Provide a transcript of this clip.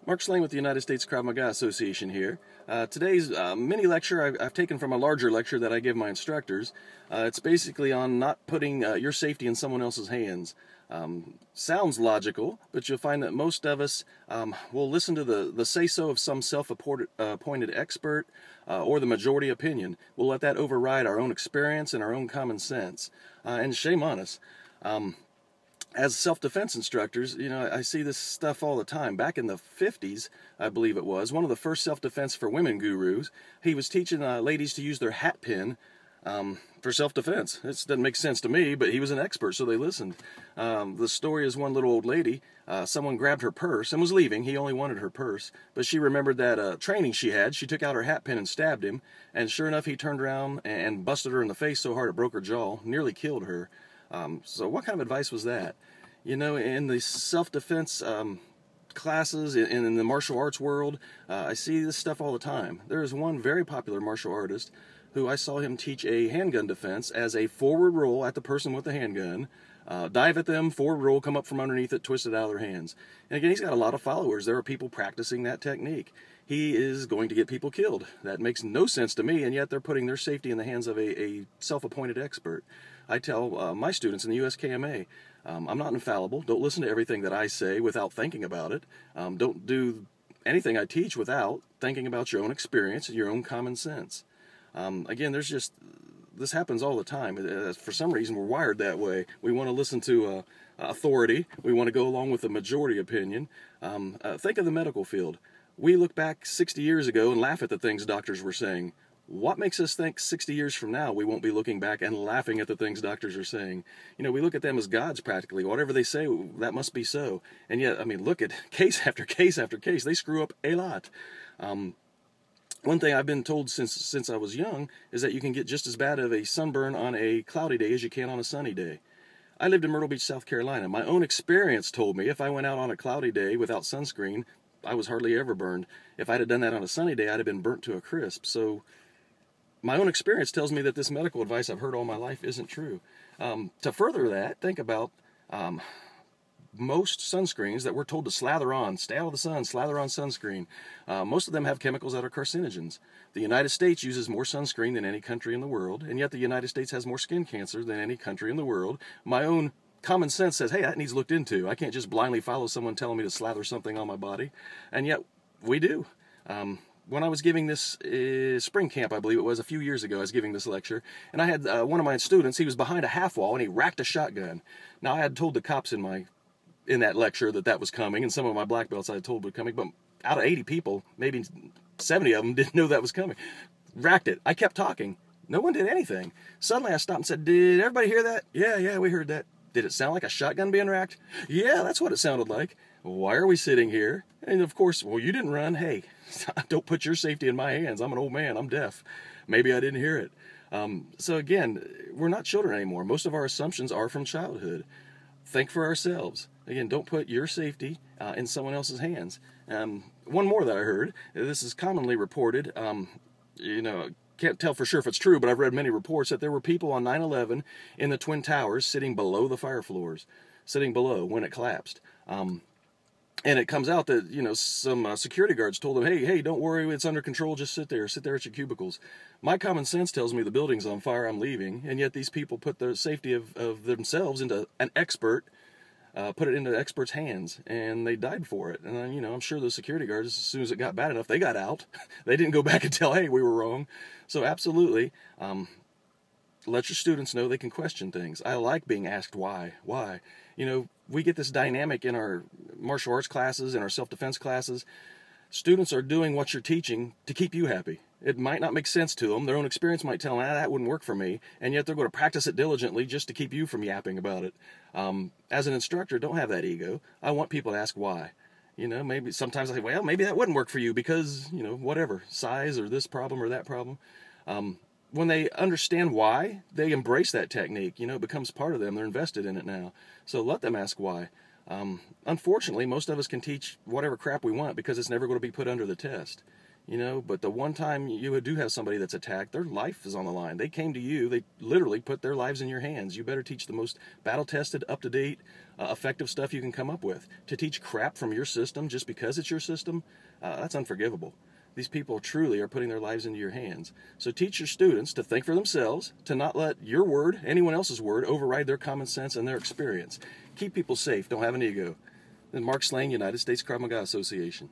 Mark Slane with the United States Krav Maga Association here. Today's mini lecture I've taken from a larger lecture that I give my instructors. It's basically on not putting your safety in someone else's hands. Sounds logical, but you'll find that most of us will listen to the say-so of some self-appointed expert or the majority opinion. We'll let that override our own experience and our own common sense. And shame on us. As self-defense instructors, I see this stuff all the time. Back in the 50s, I believe it was, one of the first self-defense for women gurus, he was teaching ladies to use their hat pin for self-defense. This doesn't make sense to me, but he was an expert, so they listened. The story is one little old lady, someone grabbed her purse and was leaving. He only wanted her purse, but she remembered that training she had. She took out her hat pin and stabbed him, and sure enough, he turned around and busted her in the face so hard it broke her jaw, nearly killed her. So what kind of advice was that? In the self-defense classes, in the martial arts world, I see this stuff all the time. There is one very popular martial artist who I saw him teach a handgun defense as a forward roll at the person with the handgun, dive at them, forward roll, come up from underneath it, twist it out of their hands. And again, he's got a lot of followers. There are people practicing that technique. He is going to get people killed. That makes no sense to me, and yet they're putting their safety in the hands of a self-appointed expert. I tell my students in the USKMA, I'm not infallible. Don't listen to everything that I say without thinking about it. Don't do anything I teach without thinking about your own experience and your own common sense. Again, this happens all the time. For some reason, we're wired that way. We want to listen to authority. We want to go along with the majority opinion. Think of the medical field. We look back 60 years ago and laugh at the things doctors were saying. What makes us think 60 years from now we won't be looking back and laughing at the things doctors are saying? We look at them as gods practically. Whatever they say, that must be so. And yet, look at case after case after case. They screw up a lot. One thing I've been told since I was young is that you can get just as bad of a sunburn on a cloudy day as you can on a sunny day. I lived in Myrtle Beach, South Carolina. My own experience told me if I went out on a cloudy day without sunscreen, I was hardly ever burned. If I'd have done that on a sunny day, I'd have been burnt to a crisp. So my own experience tells me that this medical advice I've heard all my life isn't true. To further that, think about most sunscreens that we're told to slather on, stay out of the sun, slather on sunscreen. Most of them have chemicals that are carcinogens. The United States uses more sunscreen than any country in the world, and yet the United States has more skin cancer than any country in the world. My own common sense says, hey, that needs looked into. I can't just blindly follow someone telling me to slather something on my body, and yet we do. When I was giving this spring camp, I believe it was, a few years ago, I was giving this lecture, and I had one of my students, he was behind a half wall, and he racked a shotgun. Now, I had told the cops in that lecture that was coming, and some of my black belts I had told were coming, but out of 80 people, maybe 70 of them didn't know that was coming. Racked it. I kept talking. No one did anything. Suddenly, I stopped and said, did everybody hear that? Yeah, we heard that. Did it sound like a shotgun being racked? Yeah, that's what it sounded like. Why are we sitting here? And of course, well, you didn't run. Hey, don't put your safety in my hands. I'm an old man. I'm deaf. Maybe I didn't hear it. So again, we're not children anymore. Most of our assumptions are from childhood. Think for ourselves. Again, don't put your safety in someone else's hands. One more that I heard, this is commonly reported, can't tell for sure if it's true, but I've read many reports that there were people on 9/11 in the Twin Towers sitting below the fire floors, sitting below when it collapsed. And it comes out that, some security guards told them, hey, don't worry, it's under control, just sit there at your cubicles. My common sense tells me the building's on fire, I'm leaving, and yet these people put the safety of themselves into an expert, put it into the expert's hands, and they died for it. And, I'm sure those security guards, as soon as it got bad enough, they got out. They didn't go back and tell, hey, we were wrong. So absolutely, let your students know they can question things. I like being asked why. Why? We get this dynamic in our martial arts classes, in our self-defense classes. Students are doing what you're teaching to keep you happy. It might not make sense to them. Their own experience might tell them, that wouldn't work for me. And yet they're going to practice it diligently just to keep you from yapping about it. As an instructor, don't have that ego. I want people to ask why. Maybe sometimes I say, well, maybe that wouldn't work for you because, whatever, size or this problem or that problem. When they understand why, they embrace that technique. It becomes part of them. They're invested in it now. So let them ask why. Unfortunately, most of us can teach whatever crap we want because it's never going to be put under the test. You know, but the one time you do have somebody that's attacked, their life is on the line. They came to you, they literally put their lives in your hands. You better teach the most battle-tested, up-to-date, effective stuff you can come up with. To teach crap from your system just because it's your system, that's unforgivable. These people truly are putting their lives into your hands. So teach your students to think for themselves, to not let your word, anyone else's word, override their common sense and their experience. Keep people safe, don't have an ego. Mark Slane, United States Krav Maga Association.